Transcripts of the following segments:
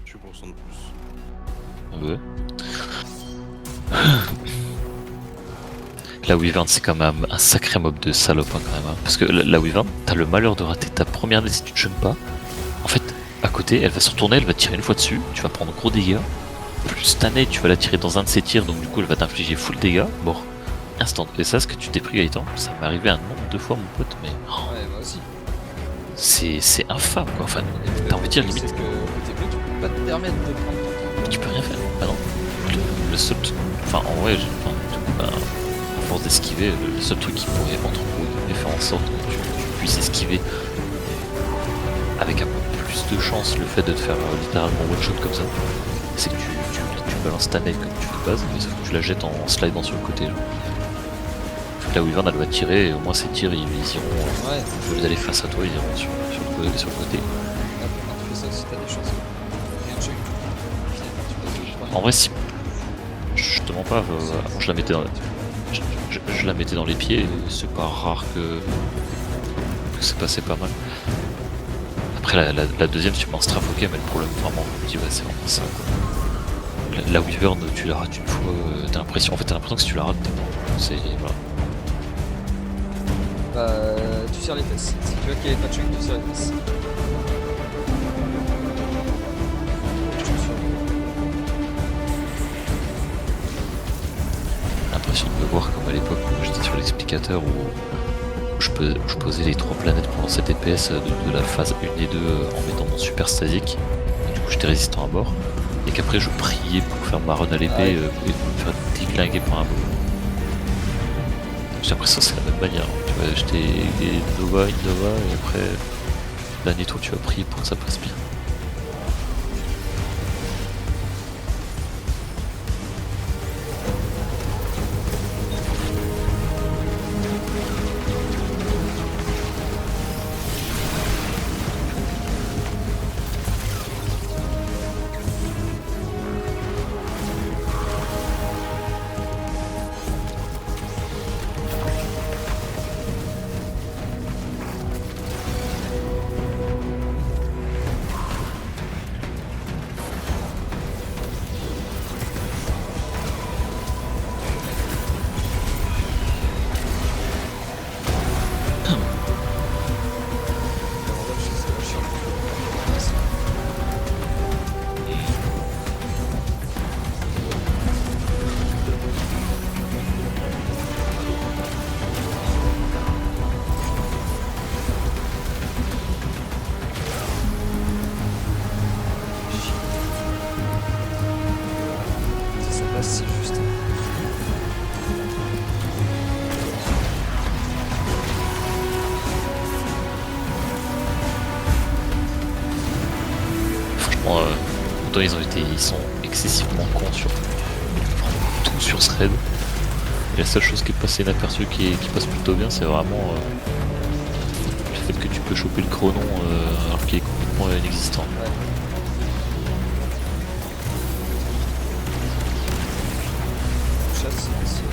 28% de plus. Ouais. La Wyvern, c'est quand même un sacré mob de salope hein, quand même. Hein. Parce que la Wyvern, t'as le malheur de rater ta première nez si tu te chunk pas. En fait, à côté, elle va se retourner, elle va te tirer une fois dessus, tu vas prendre gros dégâts. Plus ta nez, tu vas la tirer dans un de ses tirs, donc du coup, elle va t'infliger full dégâts. Mort. Instant. Et ça, ce que tu t'es pris Gaëtan, ça m'est arrivé un nombre de fois, mon pote, mais. Oh, Ouais, moi aussi. c'est infâme quoi. Enfin, t'as envie de dire limite. C'est que côté bleu, tu peux pas te permettre de prendre ton temps. Tu peux rien faire. Ah non. Le seul. Enfin, en vrai, à force d'esquiver, le seul truc qui pourrait entre guillemets faire en sorte que tu puisses esquiver avec un peu plus de chance le fait de te faire littéralement one shot comme ça, c'est que tu balances ta nez comme tu fais de base, mais sauf que tu la jettes en slidant sur le côté. Genre. La Wyvern elle va tirer et au moins ses tirs ils iront. Ouais. Au lieu d'aller face à toi, ils iront sur le côté. Là, quand tu fais ça aussi, t'as des chances. Rien de check. Finalement, tu passes le En vrai, si. Je te mens pas, je la mettais dans. Je la mettais dans les pieds, et c'est pas rare que c'est passé pas mal. Après la deuxième, tu penses trafoquer, mais le problème vraiment, je me dis ouais c'est vraiment ça quoi. La Wyvern, tu la rates une fois, t'as l'impression que si tu la rates, t'es mort. C'est voilà. Bah, tu serres les fesses. Si tu vois qu'il n'y avait pas de check, tu serres les fesses. L'impression de me voir comme à l'époque où j'étais sur l'explicateur où je posais les 3 planètes pendant 7 DPS de la phase 1 et 2 en mettant mon super stasique. Et du coup j'étais résistant à mort. Et qu'après je priais pour faire ma run à l'épée et me faire déglinguer par un mob. J'ai l'impression que c'est la même manière. Hein. Tu vois, j'étais une Nova et après dernier tour tu vas prier pour que ça passe bien. L'avantage, c'est la chiant. Ça passe, c'est juste. Franchement, autant ils sont excessivement cons sur tout sur ce raid. Et la seule chose qui est passée inaperçue qui passe plutôt bien, c'est vraiment le fait que tu peux choper le chronon alors qu'il est complètement inexistant. Ouais. Chasse, c'était.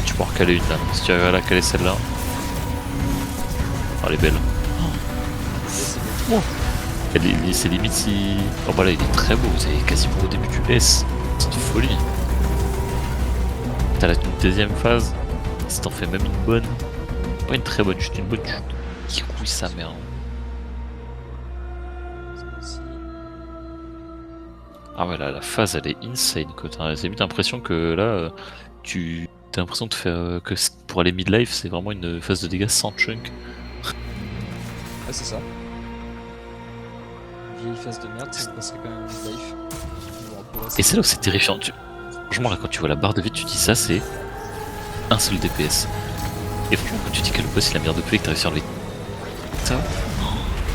Tu peux en recaler une là. Si tu arrives à la caler celle-là. Oh, elle est belle. C'est limite si. Oh bah là il est très beau, c'est quasiment au début du S. C'est une folie. T'as une deuxième phase, si t'en fais même une bonne. Pas une très bonne chute, une bonne chute. Qui rouille sa mère. Ah ouais là la phase elle est insane quoi. T'as limite l'impression que là t'as l'impression de faire que pour aller mid-life c'est vraiment une phase de dégâts sans chunk. Ah, c'est ça. vieille phase de merde, ça me passerait quand même une life. Bon, après, là, Et c'est là où c'est terrifiant. Franchement, là, quand tu vois la barre de vie, tu dis ça, c'est un seul DPS. Et franchement, quand tu dis que le boss il a mis de PV et que t'as réussi à enlever ça,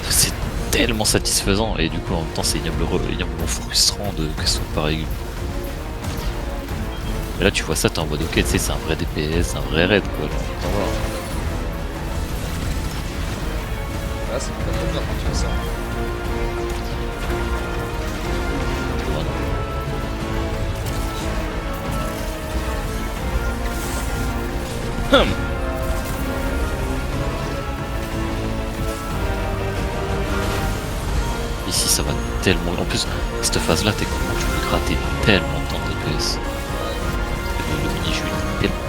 c'est tellement satisfaisant. Et du coup, en même temps, c'est ignoblement frustrant que ce soit pas régulier. Mais là, tu vois ça, t'es en mode ok, tu sais, c'est un vrai DPS, c'est un vrai raid quoi. Genre, attends, voir. Là, ça fait pas trop peur quand tu fais ça. Ici, ça va tellement. En plus, cette phase-là, techniquement, tu peux gratter tellement de temps de DPS. Le mini-jeu est tellement.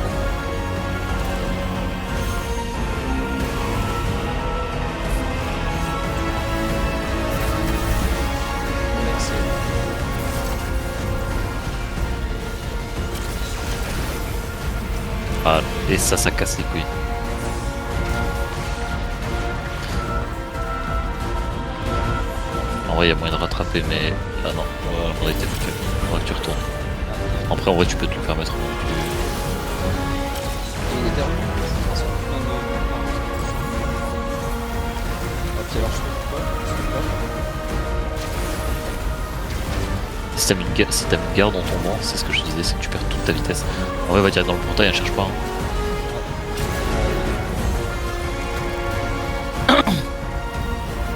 Ah, et ça casse les couilles. En vrai, il y a moyen de rattraper, mais là non, on a été foutu. Faudra que tu retournes. Après, en vrai, tu peux te le permettre. Il est perdu. Ok, alors je peux pas. Si t'as mis une garde dans ton banc, c'est ce que je disais, c'est que tu perds toute ta vitesse. En vrai, va direct dans le portail, elle cherche pas.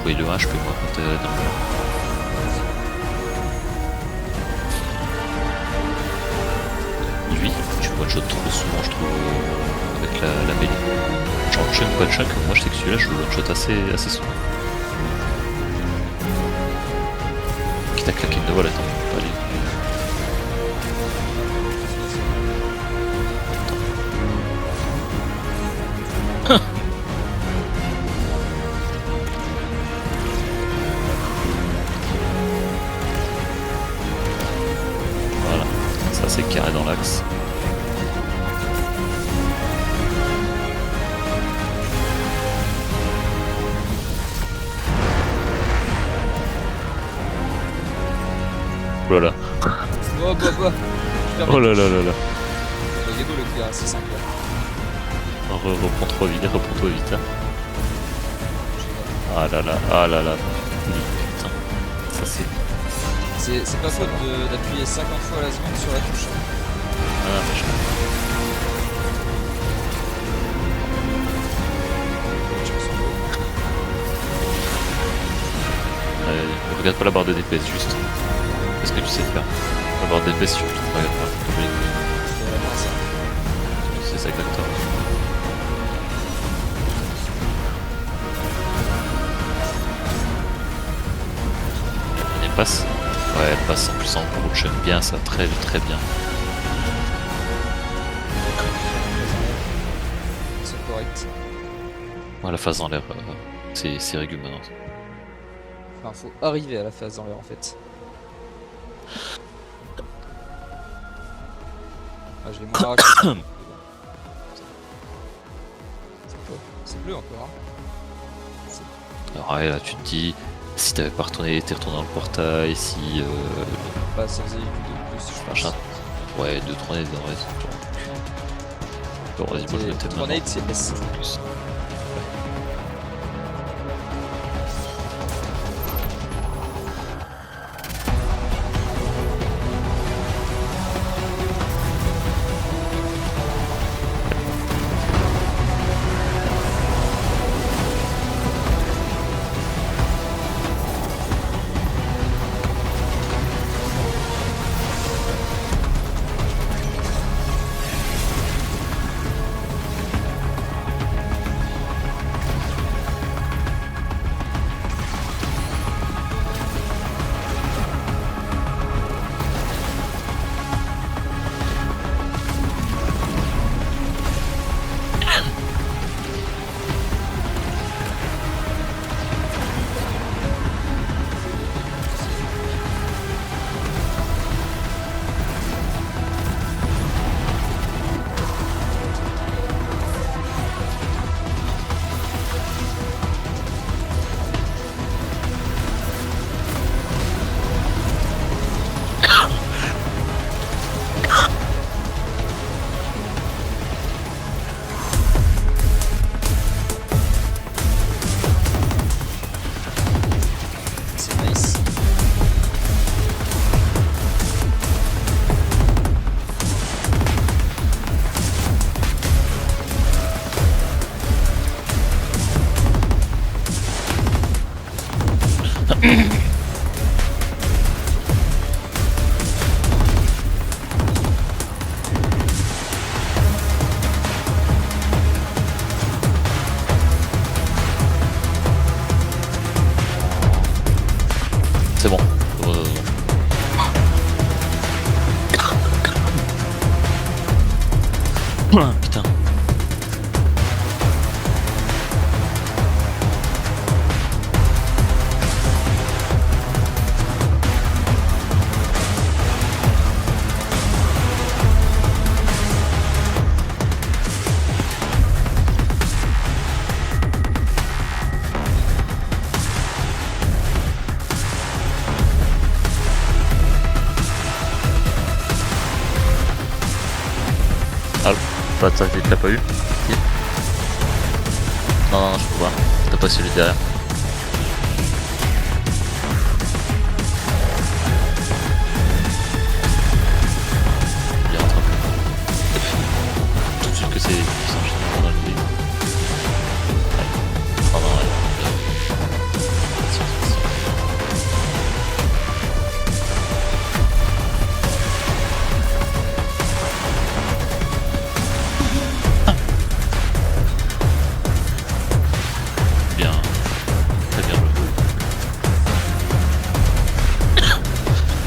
Oui, le 1 HP moi quand t'es dans le. Lui, tu one shot trop souvent, je trouve, avec la mêlée. Genre, chunk, pas chunk, moi je sais que celui-là, je le one shot assez souvent. Qui t'a claqué une voile, attends, pas aller. Voilà, ça c'est carré dans l'axe. Oh là là. Oh bah bah. Oh là là là là. Yego le gars, c'est 5 là. Reprends-toi vite. Hein. Ah là là, ah là là. Putain, ça c'est. C'est pas faute d'appuyer 50 fois à la seconde sur la touche. Ah, mais regarde pas la barre de DPS juste. Qu'est-ce que tu sais faire? La barre de DPS, tu regardes pas. C'est ça exactement. Elle passe. Ouais, elle passe en plus en gros. J'aime bien ça, très bien. C'est correct. Ouais, la phase en l'air, c'est régulier maintenant. Enfin, faut arriver à la phase dans l'air en fait. Ah, je l'ai moins arraché. C'est bleu encore. Hein. Alors ouais, là tu te dis, si t'avais pas été retourné dans le portail, si... Bah, ça faisait une de plus, je machin. pense. Ouais, 2-3 nades en vrai. Bon, vas-y, moi je le t'aime. 3 nades, c'est S. Plus. C'est bon. Putain. Pas ça, tu l'as pas eu? Si. Non, je peux voir. T'as pas celui derrière. Il est rattrapé. Tout de suite que c'est s'enchaîne dans le dé. Oh non,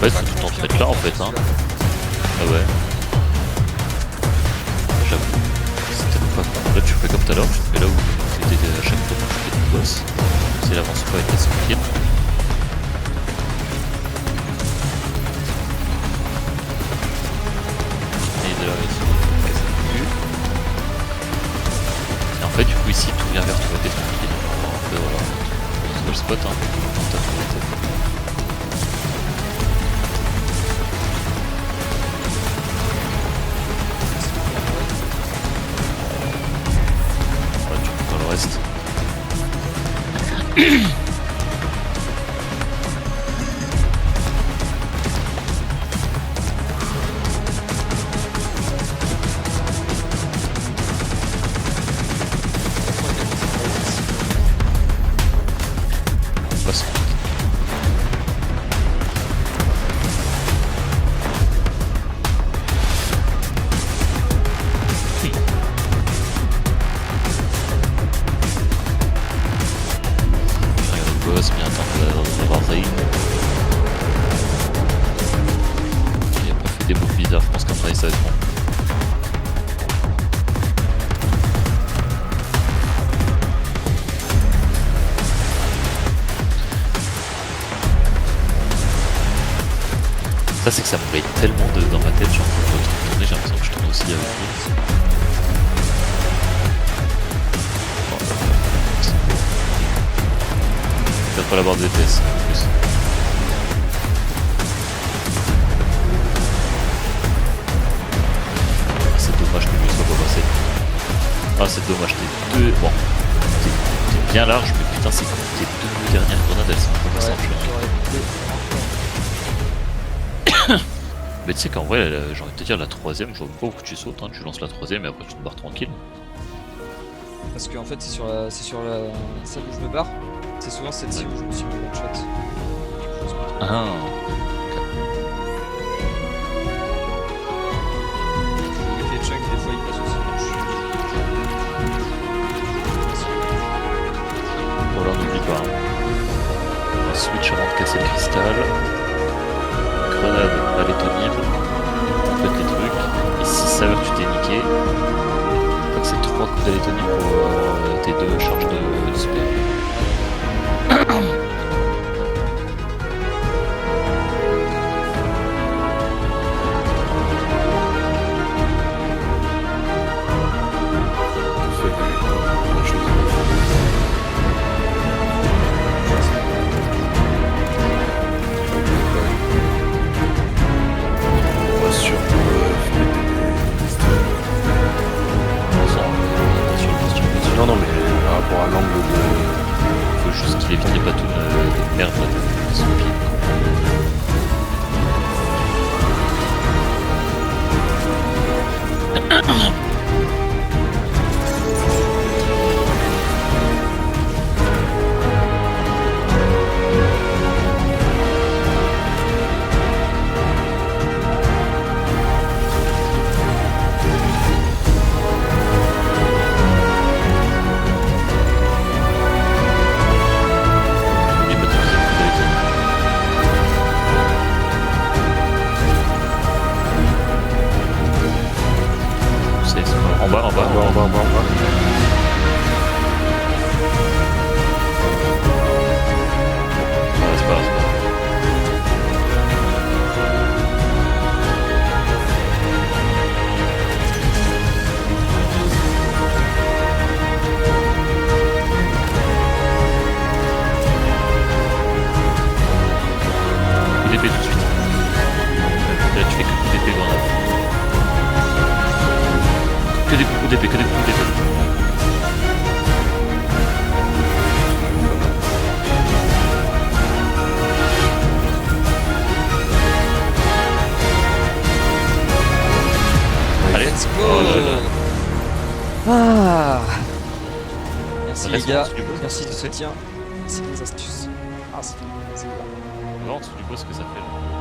ouais, c'est tout le temps se mettre là en fait, hein. Ah ouais. J'avoue. C'était pas con. Là tu fais comme tout à l'heure, tu te mets là où tu étais à chaque fois quand tu fais des boss. C'est l'avance pas avec la speed. Et de là ici, casser le cul. Et en fait du coup ici tout vient vers toi, t'es tranquille. Donc voilà. C'est le spot hein. T'as trouvé la tête. Reste. Passe. Bien attendre d'avoir Zayn. Il a pas fait des moves bizarres, je pense qu'un vrai ça va être bon. Ça c'est que ça me plaît tellement dans ma tête, genre quand je vais tourner, j'ai l'impression que je tourne aussi avec lui. Peut-être pas la barre de DPS en plus. C'est dommage que lui soit pas passé. Ah c'est dommage, t'es deux. Bon. T'es bien large, mais putain c'est cool. Tes deux dernières grenades elles sont pas passées en chemin. Mais tu sais qu'en vrai, j'ai envie de te dire la troisième, je vois pas où tu sautes, hein. Tu lances la troisième et après tu te barres tranquille. Parce qu'en fait c'est sur la celle où je me barre. C'est souvent celle-ci où je me suis mis one shot. Ah. Les chunks, des fois ils passent aussi. Bon là on n'oublie pas. On va switch avant de casser le cristal. Grenade à l'étonime. On fait les trucs. Et si ça veut que tu t'es niqué, c'est 3 coups d'étonime pour tes 2 charges de spé. Non, non, mais par rapport à l'angle de. Faut juste qu'il évite les bâtons de merde là, de son pied. d'épée, que des coups d'épée. Allez, Let's go. oh là là. Ah. Merci les Reste gars, en dessous du boss, merci du tu sais. soutien, merci des astuces. Ah, c'est bien. On va voir en dessous du boss ce que ça fait là.